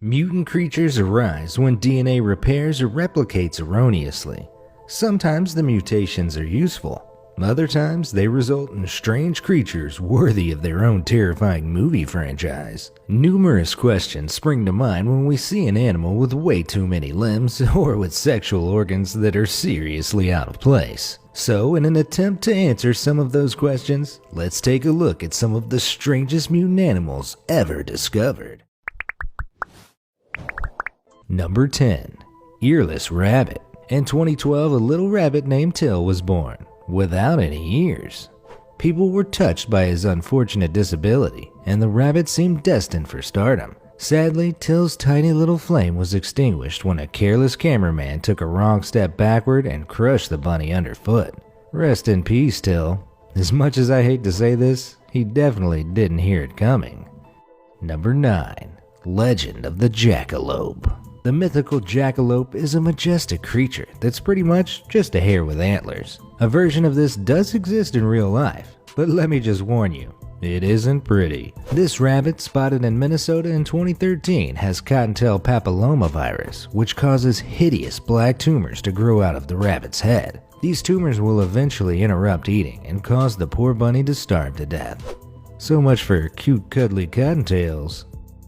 Mutant creatures arise when DNA repairs or replicates erroneously. Sometimes the mutations are useful. Other times they result in strange creatures worthy of their own terrifying movie franchise. Numerous questions spring to mind when we see an animal with way too many limbs or with sexual organs that are seriously out of place. So, in an attempt to answer some of those questions, let's take a look at some of the strangest mutant animals ever discovered. Number 10. Earless Rabbit. In 2012, a little rabbit named Till was born, without any ears. People were touched by his unfortunate disability, and the rabbit seemed destined for stardom. Sadly, Till's tiny little flame was extinguished when a careless cameraman took a wrong step backward and crushed the bunny underfoot. Rest in peace, Till. As much as I hate to say this, he definitely didn't hear it coming. Number 9. Legend of the Jackalope. The mythical jackalope is a majestic creature that's pretty much just a hare with antlers. A version of this does exist in real life, but let me just warn you, it isn't pretty. This rabbit, spotted in Minnesota in 2013, has cottontail papillomavirus, which causes hideous black tumors to grow out of the rabbit's head. These tumors will eventually interrupt eating and cause the poor bunny to starve to death. So much for cute cuddly cottontails.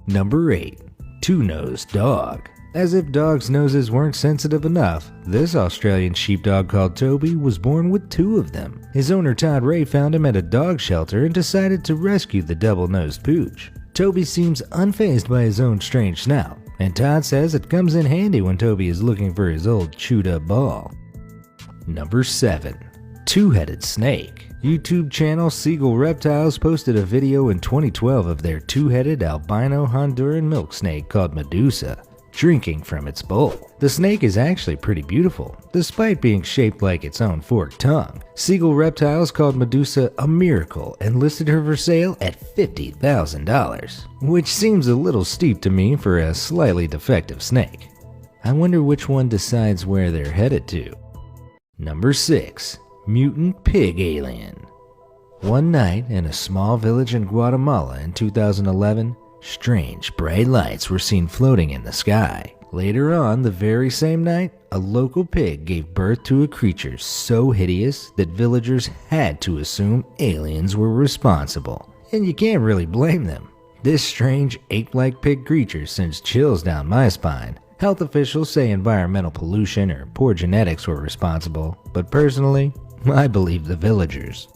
Number 8. Two-nosed dog. As if dogs' noses weren't sensitive enough, this Australian sheepdog called Toby was born with 2 of them. His owner Todd Ray found him at a dog shelter and decided to rescue the double-nosed pooch. Toby seems unfazed by his own strange snout, and Todd says it comes in handy when Toby is looking for his old chewed-up ball. Number 7. Two-headed snake. YouTube channel Seagull Reptiles posted a video in 2012 of their two-headed albino Honduran milk snake called Medusa, drinking from its bowl. The snake is actually pretty beautiful, despite being shaped like its own forked tongue. Seagull Reptiles called Medusa a miracle and listed her for sale at $50,000, which seems a little steep to me for a slightly defective snake. I wonder which one decides where they're headed to. Number 6. Mutant Pig Alien. One night in a small village in Guatemala in 2011, strange bright lights were seen floating in the sky. Later on, the very same night, a local pig gave birth to a creature so hideous that villagers had to assume aliens were responsible. And you can't really blame them. This strange ape-like pig creature sends chills down my spine. Health officials say environmental pollution or poor genetics were responsible, but personally, I believe the villagers.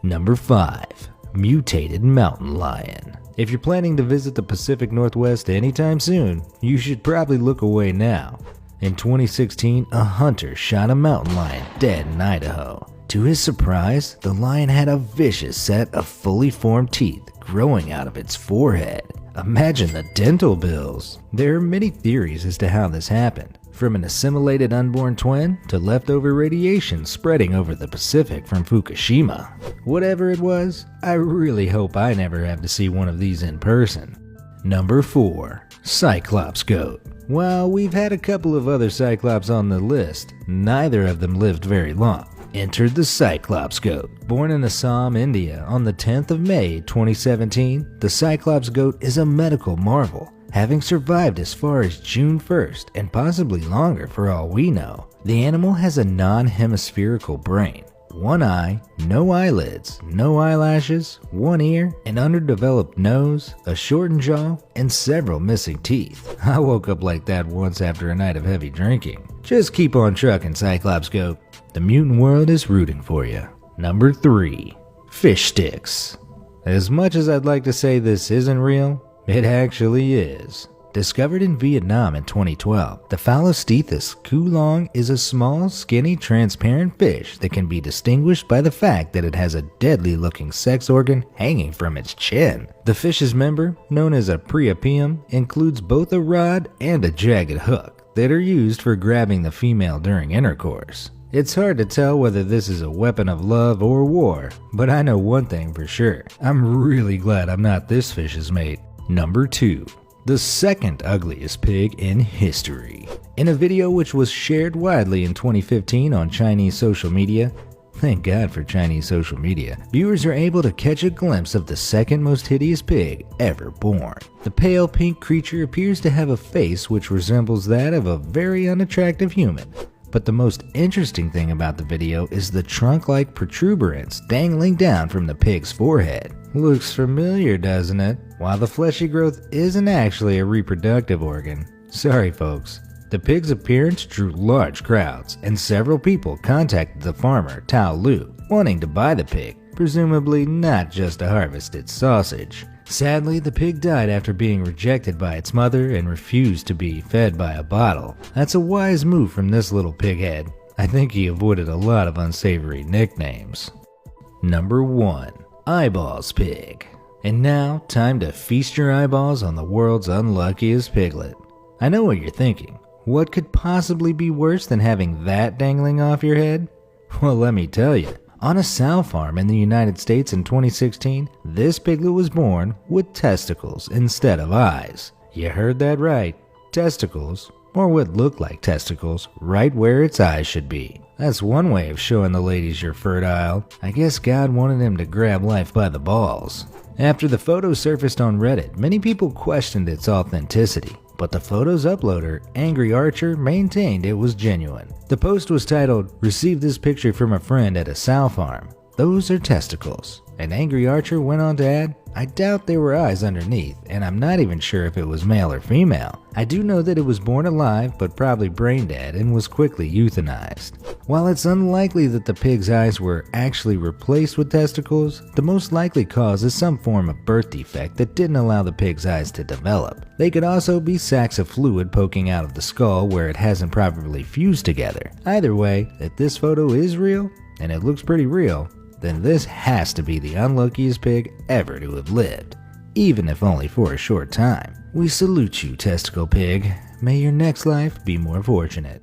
Number 5. Mutated mountain lion. If you're planning to visit the Pacific Northwest anytime soon, you should probably look away now. In 2016, a hunter shot a mountain lion dead in Idaho. To his surprise, the lion had a vicious set of fully formed teeth growing out of its forehead. Imagine the dental bills. There are many theories as to how this happened, from an assimilated unborn twin to leftover radiation spreading over the Pacific from Fukushima. Whatever it was, I really hope I never have to see one of these in person. Number 4. Cyclops Goat. While we've had a couple of other Cyclops on the list, neither of them lived very long. Entered the Cyclops Goat. Born in Assam, India on the 10th of May 2017, the Cyclops Goat is a medical marvel, having survived as far as June 1st and possibly longer for all we know. The animal has a non-hemispherical brain, one eye, no eyelids, no eyelashes, one ear, an underdeveloped nose, a shortened jaw, and several missing teeth. I woke up like that once after a night of heavy drinking. Just keep on trucking, Cyclops Goat. The mutant world is rooting for you. Number 3. Fish sticks. As much as I'd like to say this isn't real, it actually is. Discovered in Vietnam in 2012, the Phallostethus kulong is a small, skinny, transparent fish that can be distinguished by the fact that it has a deadly-looking sex organ hanging from its chin. The fish's member, known as a priapium, includes both a rod and a jagged hook that are used for grabbing the female during intercourse. It's hard to tell whether this is a weapon of love or war, but I know one thing for sure. I'm really glad I'm not this fish's mate. Number 2. The second ugliest pig in history. In a video which was shared widely in 2015 on Chinese social media, Thank God for Chinese social media. Viewers are able to catch a glimpse of the second most hideous pig ever born. The pale pink creature appears to have a face which resembles that of a very unattractive human. But the most interesting thing about the video is the trunk-like protuberance dangling down from the pig's forehead. Looks familiar, doesn't it? While the fleshy growth isn't actually a reproductive organ. Sorry folks. The pig's appearance drew large crowds, and several people contacted the farmer, Tao Lu, wanting to buy the pig, presumably not just to harvest its sausage. Sadly, the pig died after being rejected by its mother and refused to be fed by a bottle. That's a wise move from this little pighead. I think he avoided a lot of unsavory nicknames. Number 1. Eyeballs Pig. And now, time to feast your eyeballs on the world's unluckiest piglet. I know what you're thinking. What could possibly be worse than having that dangling off your head? Well, let me tell you. On a sow farm in the United States in 2016, this piglet was born with testicles instead of eyes. You heard that right. Testicles, or what looked like testicles, right where its eyes should be. That's one way of showing the ladies you're fertile. I guess God wanted him to grab life by the balls. After the photo surfaced on Reddit, many people questioned its authenticity. But the photo's uploader, Angry Archer, maintained it was genuine. The post was titled, "Received this picture from a friend at a sow farm. Those are testicles." And Angry Archer went on to add, "I doubt there were eyes underneath, and I'm not even sure if it was male or female. I do know that it was born alive, but probably brain dead and was quickly euthanized." While it's unlikely that the pig's eyes were actually replaced with testicles, the most likely cause is some form of birth defect that didn't allow the pig's eyes to develop. They could also be sacs of fluid poking out of the skull where it hasn't properly fused together. Either way, if this photo is real, and it looks pretty real, then this has to be the unluckiest pig ever to have lived, even if only for a short time. We salute you, testicle pig. May your next life be more fortunate.